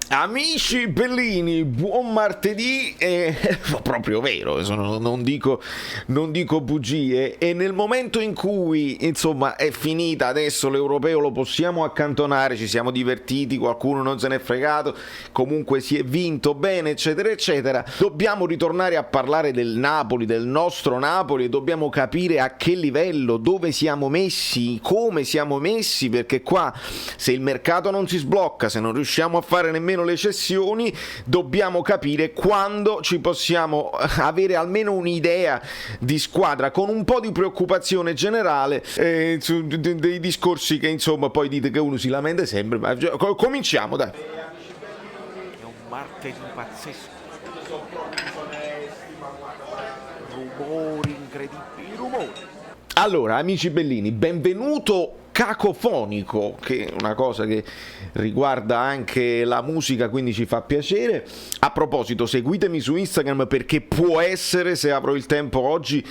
Amici bellini, buon martedì, proprio vero, non dico bugie, e nel momento in cui insomma è finita adesso l'europeo lo possiamo accantonare, ci siamo divertiti, qualcuno non se n'è fregato, comunque si è vinto bene eccetera eccetera, dobbiamo ritornare a parlare del Napoli, del nostro Napoli, e dobbiamo capire a che livello, dove siamo messi, come siamo messi, perché qua se il mercato non si sblocca, se non riusciamo a fare nemmeno le cessioni, dobbiamo capire quando ci possiamo avere almeno un'idea di squadra, con un po' di preoccupazione generale dei discorsi che insomma poi dite che uno si lamenta sempre, ma cominciamo dai. È un martedì pazzesco. Rumori incredibili, rumori. Allora, amici bellini, benvenuto cacofonico, che è una cosa che riguarda anche la musica, quindi ci fa piacere. A proposito, seguitemi su Instagram, perché può essere, se avrò il tempo oggi,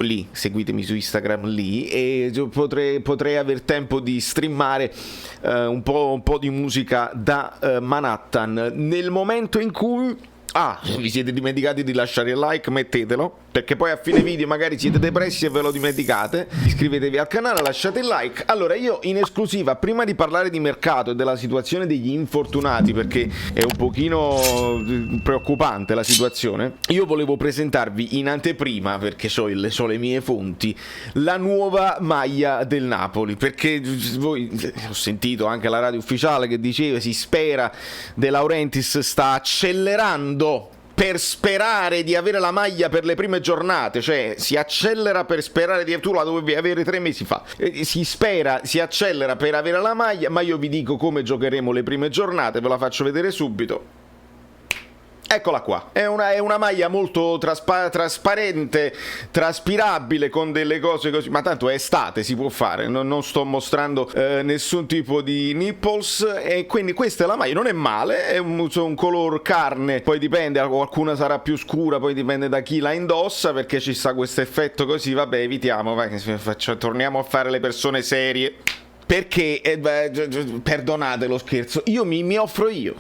lì, seguitemi su Instagram lì, e potrei aver tempo di streamare un po' di musica da Manhattan. Nel momento in cui vi siete dimenticati di lasciare il like, mettetelo, perché poi a fine video magari siete depressi e ve lo dimenticate. Iscrivetevi al canale, lasciate il like. Allora, io in esclusiva, prima di parlare di mercato e della situazione degli infortunati, perché è un pochino preoccupante la situazione, io volevo presentarvi in anteprima, perché so le mie fonti, la nuova maglia del Napoli, perché voi ho sentito anche la radio ufficiale che diceva si spera De Laurentiis sta accelerando per sperare di avere la maglia per le prime giornate, cioè si accelera per sperare di... Tu la dovevi avere 3 mesi fa, si accelera per avere la maglia, ma io vi dico come giocheremo le prime giornate, ve la faccio vedere subito. Eccola qua, è una maglia molto trasparente, traspirabile, con delle cose così, ma tanto è estate, si può fare, non sto mostrando nessun tipo di nipples, e quindi questa è la maglia, non è male, è un color carne, poi dipende, qualcuna sarà più scura, poi dipende da chi la indossa, perché ci sta questo effetto così, vabbè, evitiamo, torniamo a fare le persone serie. Perché, perdonate lo scherzo, mi offro io.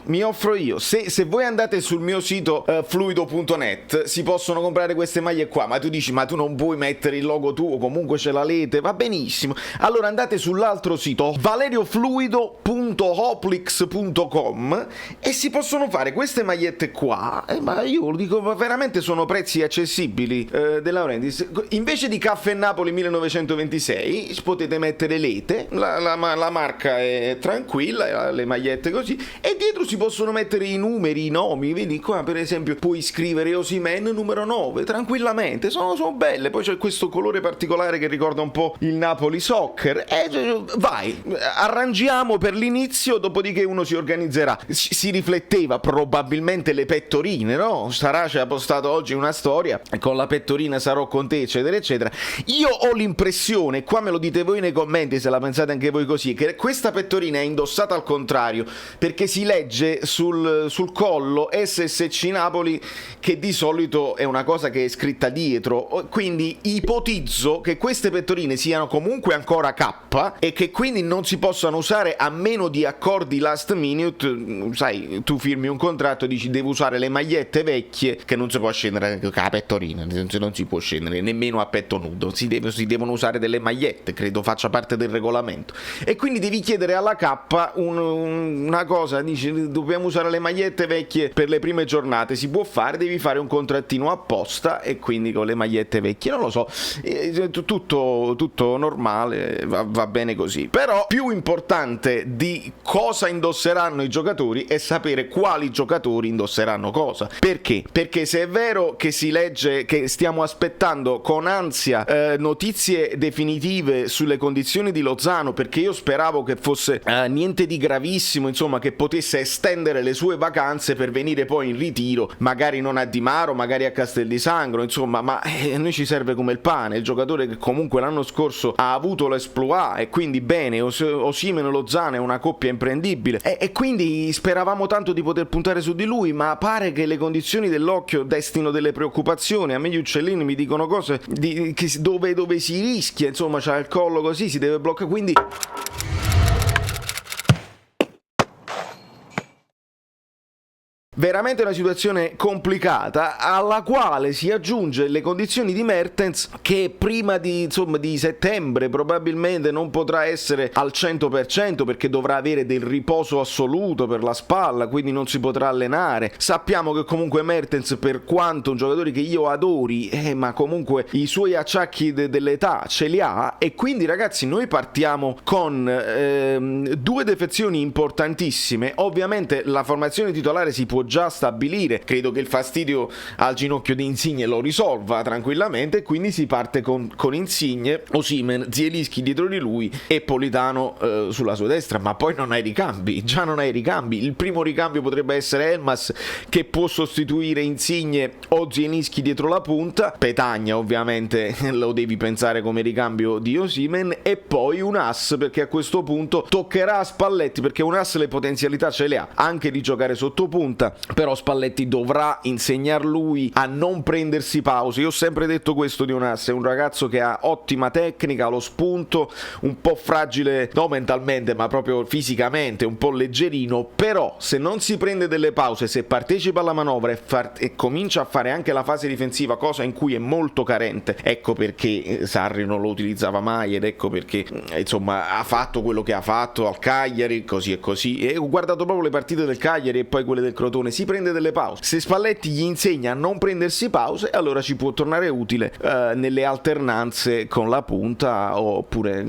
Se voi andate sul mio sito fluido.net si possono comprare queste maglie qua, ma tu dici, ma tu non puoi mettere il logo tuo, comunque c'è la Lete, va benissimo. Allora andate sull'altro sito, valeriofluido.hoplix.com, e si possono fare queste magliette qua, ma io lo dico, veramente sono prezzi accessibili. De Laurentiis, invece di Caffè Napoli 1926 potete mettere Lete, la marca è tranquilla, le magliette così, e dietro si possono mettere i numeri, i nomi, vedi qua per esempio puoi scrivere Osimhen numero 9 tranquillamente, sono belle, poi c'è questo colore particolare che ricorda un po' il Napoli Soccer, e vai, arrangiamo per l'inizio, dopodiché uno si organizzerà. Si rifletteva probabilmente le pettorine, no? Sarace ha postato oggi una storia, con la pettorina sarò con te eccetera eccetera. Io ho l'impressione, qua me lo dite voi nei commenti se la pensate anche voi così, che questa pettorina è indossata al contrario, perché si legge sul collo SSC Napoli, che di solito è una cosa che è scritta dietro, quindi ipotizzo che queste pettorine siano comunque ancora K e che quindi non si possano usare a meno di accordi last minute. Sai, tu firmi un contratto e dici devo usare le magliette vecchie, che non si può scendere con la pettorina, non si può scendere nemmeno a petto nudo, si devono usare delle magliette, credo faccia parte del regolamento, e quindi devi chiedere alla K una cosa, dici dobbiamo usare le magliette vecchie per le prime giornate, si può fare, devi fare un contrattino apposta e quindi con le magliette vecchie, non lo so, tutto normale, va bene così. Però più importante di cosa indosseranno i giocatori è sapere quali giocatori indosseranno cosa. Perché? Perché se è vero che si legge che stiamo aspettando con ansia notizie definitive sulle condizioni di Lozano, perché io speravo che fosse niente di gravissimo, insomma, che potesse estendere le sue vacanze per venire poi in ritiro, magari non a Di Maro, magari a Castel di Sangro, insomma, ma a noi ci serve come il pane, il giocatore che comunque l'anno scorso ha avuto l'esploit, e quindi bene, Osimhen e Lozano è una coppia imprendibile, e quindi speravamo tanto di poter puntare su di lui, ma pare che le condizioni dell'occhio destino delle preoccupazioni. A me gli uccellini mi dicono cose dove si rischia, insomma, c'ha il collo così, si deve bloccare, quindi veramente una situazione complicata, alla quale si aggiunge le condizioni di Mertens, che prima di settembre probabilmente non potrà essere al 100% perché dovrà avere del riposo assoluto per la spalla, quindi non si potrà allenare. Sappiamo che comunque Mertens, per quanto un giocatore che io adori, ma comunque i suoi acciacchi dell'età ce li ha, e quindi ragazzi noi partiamo con due defezioni importantissime. Ovviamente la formazione titolare si può già stabilire, credo che il fastidio al ginocchio di Insigne lo risolva tranquillamente, quindi si parte con Insigne, Osimhen, Zielinski dietro di lui e Politano sulla sua destra, ma poi non hai ricambi, già non hai ricambi. Il primo ricambio potrebbe essere Elmas, che può sostituire Insigne o Zielinski dietro la punta. Petagna ovviamente lo devi pensare come ricambio di Osimhen, e poi un ass, perché a questo punto toccherà a Spalletti, perché un ass le potenzialità ce le ha anche di giocare sotto punta, però Spalletti dovrà insegnar lui a non prendersi pause. Io ho sempre detto questo di un ass: è un ragazzo che ha ottima tecnica, lo spunto, un po' fragile, no mentalmente ma proprio fisicamente, un po' leggerino, però se non si prende delle pause, se partecipa alla manovra e comincia a fare anche la fase difensiva, cosa in cui è molto carente, ecco perché Sarri non lo utilizzava mai, ed ecco perché insomma ha fatto quello che ha fatto al Cagliari, così e così. E ho guardato proprio le partite del Cagliari e poi quelle del Crotone, si prende delle pause. Se Spalletti gli insegna a non prendersi pause, allora ci può tornare utile nelle alternanze con la punta, oppure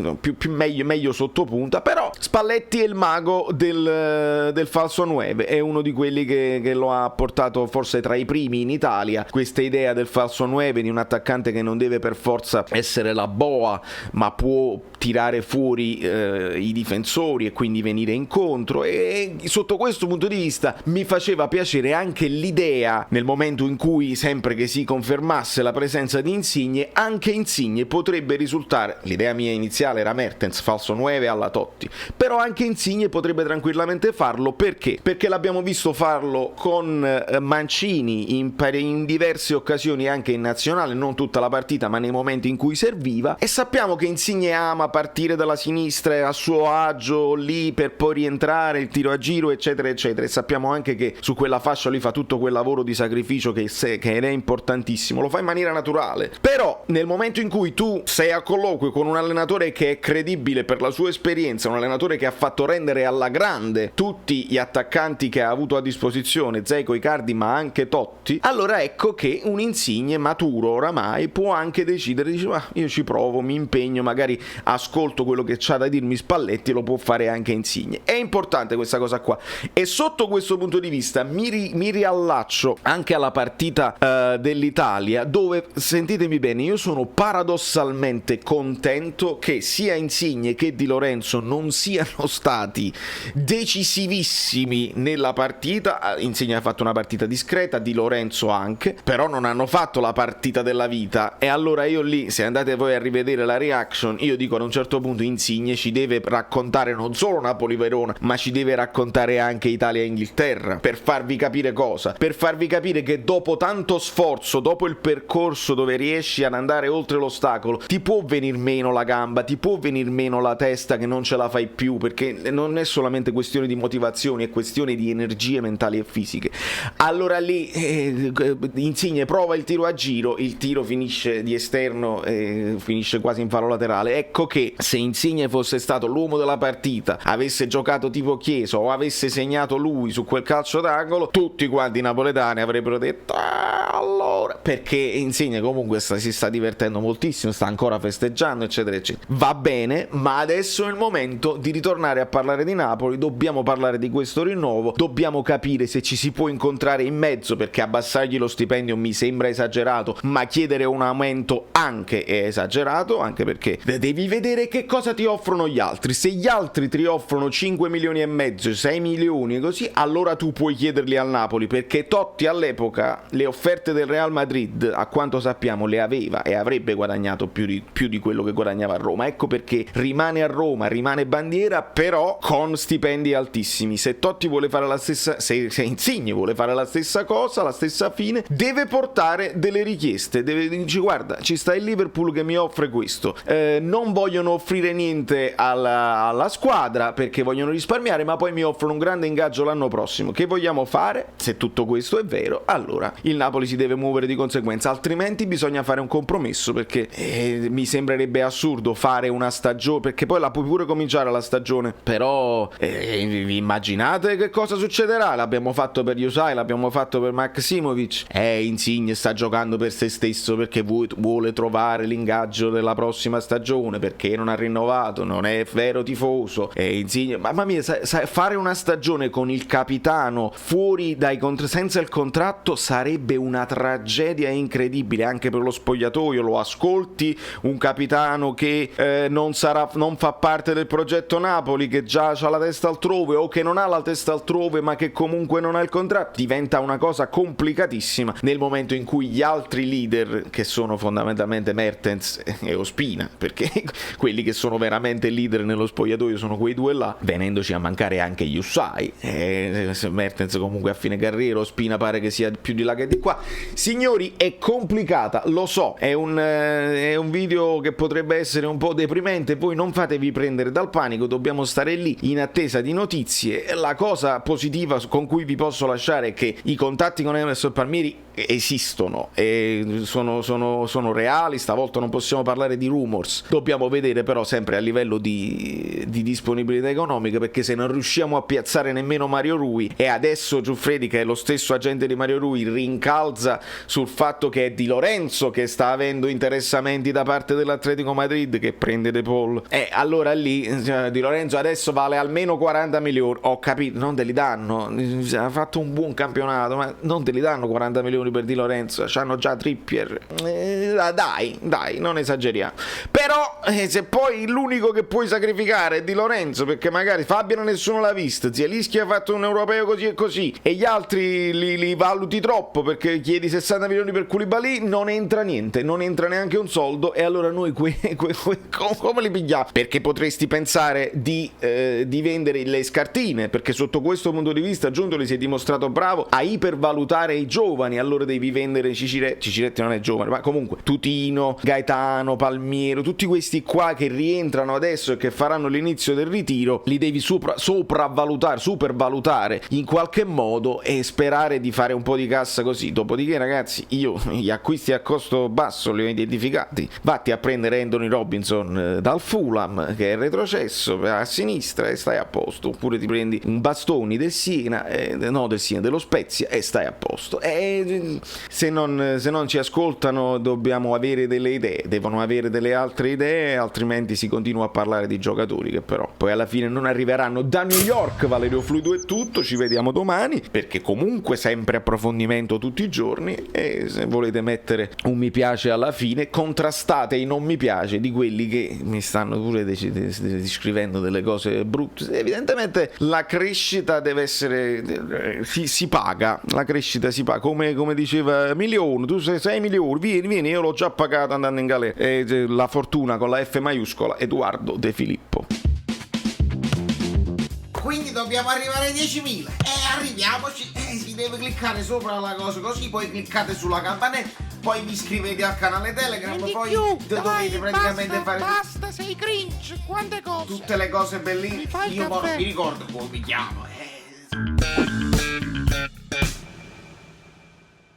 meglio sotto punta. Però Spalletti è il mago del falso 9, è uno di quelli che lo ha portato forse tra i primi in Italia, questa idea del falso 9, di un attaccante che non deve per forza essere la boa, ma può tirare fuori i difensori e quindi venire incontro. E sotto questo punto di vista mi faceva piacere anche l'idea, nel momento in cui, sempre che si confermasse la presenza di Insigne, anche Insigne potrebbe risultare, l'idea mia iniziale era Mertens falso 9 alla Totti, però anche Insigne potrebbe tranquillamente farlo. Perché l'abbiamo visto farlo con Mancini in diverse occasioni, anche in nazionale, non tutta la partita ma nei momenti in cui serviva, e sappiamo che Insigne ama partire dalla sinistra a suo agio lì per poi rientrare, il tiro a giro eccetera eccetera, e sappiamo anche che su quella fascia lui fa tutto quel lavoro di sacrificio che è importantissimo, lo fa in maniera naturale. Però nel momento in cui tu sei a colloquio con un allenatore che è credibile per la sua esperienza, un allenatore che ha fatto rendere alla grande tutti gli attaccanti che ha avuto a disposizione, Dzeko, Icardi ma anche Totti, allora ecco che un Insigne maturo oramai può anche decidere, dice ma io ci provo, mi impegno, magari ascolto quello che c'ha da dirmi Spalletti, lo può fare anche Insigne. È importante questa cosa qua, e sotto questo punto di vista mi riallaccio anche alla partita dell'Italia, dove, sentitemi bene, io sono paradossalmente contento che sia Insigne che Di Lorenzo non siano stati decisivissimi nella partita. Insigne ha fatto una partita discreta, Di Lorenzo anche, però non hanno fatto la partita della vita. E allora io lì, se andate voi a rivedere la reaction, io dico ad un certo punto Insigne ci deve raccontare non solo Napoli-Verona, ma ci deve raccontare anche Italia-Inghilterra, per farvi capire cosa? Per farvi capire che dopo tanto sforzo, dopo il percorso dove riesci ad andare oltre l'ostacolo, ti può venir meno la gamba, ti può venir meno la testa, che non ce la fai più, perché non è solamente questione di motivazioni, è questione di energie mentali e fisiche. Allora lì Insigne prova il tiro a giro, il tiro finisce di esterno, finisce quasi in fallo laterale. Ecco che se Insigne fosse stato l'uomo della partita, avesse giocato tipo Chiesa o avesse segnato lui su quel calcio d'angolo, tutti quanti i napoletani avrebbero detto allora, perché Insigne comunque si sta divertendo moltissimo, sta ancora festeggiando eccetera eccetera. Va bene, ma adesso è il momento di ritornare a parlare di Napoli, dobbiamo parlare di questo rinnovo, dobbiamo capire se ci si può incontrare in mezzo, perché abbassargli lo stipendio mi sembra esagerato, ma chiedere un aumento anche è esagerato, anche perché devi vedere che cosa ti offrono gli altri. Se gli altri ti offrono 5 milioni e mezzo, 6 milioni così, allora tu puoi chiederli al Napoli, perché Totti all'epoca le offerte del Real Madrid, a quanto sappiamo, le aveva e avrebbe guadagnato più di quello che guadagnava a Roma. Ecco perché rimane a Roma, rimane bandiera, però con stipendi altissimi. Se Totti vuole fare la stessa, se Insigne vuole fare la stessa cosa, la stessa fine, deve portare delle richieste, deve dire: guarda, ci sta il Liverpool che mi offre questo, non vogliono offrire niente alla squadra perché vogliono risparmiare, ma poi mi offrono un grande ingaggio l'anno prossimo. Che vogliamo fare? Se tutto questo è vero, allora il Napoli si deve muovere di conseguenza, altrimenti bisogna fare un compromesso, perché mi sembrerebbe assurdo fare una stagione, perché poi la puoi pure cominciare la stagione, però immaginate che cosa succederà. L'abbiamo fatto per Yusai, l'abbiamo fatto per Maksimovic, Insigne sta giocando per se stesso perché vuole trovare l'ingaggio della prossima stagione, perché non ha rinnovato, non è vero tifoso. Insigne, mamma mia, fare una stagione con il capitano fuori senza il contratto sarebbe una tragedia incredibile anche per lo spogliatoio. Lo ascolti un capitano che non fa parte del progetto Napoli, che già ha la testa altrove, o che non ha la testa altrove ma che comunque non ha il contratto, diventa una cosa complicatissima nel momento in cui gli altri leader, che sono fondamentalmente Mertens e Ospina, perché quelli che sono veramente leader nello spogliatoio sono quei due là, venendoci a mancare anche Yusai, Mertens comunque a fine carriera, Ospina pare che sia più di là che di qua. Signori, è complicata, lo so, è un video che potrebbe essere un po' deprimente, voi non fatevi prendere dal panico, dobbiamo stare lì in attesa di notizie. La cosa positiva con cui vi posso lasciare è che i contatti con Emerson Palmieri esistono e sono reali. Stavolta non possiamo parlare di rumors, dobbiamo vedere però sempre a livello di disponibilità economica, perché se non riusciamo a piazzare nemmeno Mario Rui, e adesso Giuffredi, che è lo stesso agente di Mario Rui, rincalza sul fatto che è Di Lorenzo che sta avendo interessamenti da parte dell'Atletico Madrid, che prende De Paul, allora lì Di Lorenzo adesso vale almeno 40 milioni. Ho capito, non te li danno, ha fatto un buon campionato, ma non te li danno 40 milioni per Di Lorenzo, c'hanno già Trippier, dai, non esageriamo. Però se poi l'unico che puoi sacrificare è Di Lorenzo, perché magari Fabiano nessuno l'ha visto, Zielinski ha fatto un europeo così e così, e gli altri li valuti troppo perché chiedi 60 milioni per Koulibaly, non entra niente, non entra neanche un soldo, e allora noi come li pigliamo? Perché potresti pensare di vendere le scartine, perché sotto questo punto di vista Giuntoli si è dimostrato bravo a ipervalutare i giovani. Allora devi vendere Ciciretti non è giovane, ma comunque Tutino, Gaetano, Palmiero, tutti questi qua che rientrano adesso e che faranno l'inizio del ritiro, li devi supervalutare in qualche modo e sperare di fare un po' di cassa così. Dopodiché, ragazzi, io gli acquisti a costo basso li ho identificati. Vatti a prendere Anthony Robinson dal Fulham, che è retrocesso a sinistra, e stai a posto. Oppure ti prendi un Bastoni dello Spezia, e stai a posto. Se non ci ascoltano, dobbiamo avere delle idee, devono avere delle altre idee, altrimenti si continua a parlare di giocatori che però poi alla fine non arriveranno. Da New York, Valerio Fluido è tutto, ci vediamo domani, perché comunque sempre approfondimento tutti i giorni, e se volete mettere un mi piace alla fine, contrastate i non mi piace di quelli che mi stanno pure descrivendo delle cose brutte. Evidentemente la crescita deve essere, si paga, la crescita si paga, come diceva Milione, tu sei 6 milioni, vieni, io l'ho già pagato andando in galera. La fortuna con la F maiuscola, Edoardo De Filippo. Quindi dobbiamo arrivare ai 10.000 e arriviamoci, si deve cliccare sopra la cosa così, poi cliccate sulla campanella, poi vi iscrivete al canale Telegram, poi dovete praticamente basta, sei cringe, quante cose, tutte le cose bellissime. Mi fai il Io caffè. mi ricordo come mi chiamo,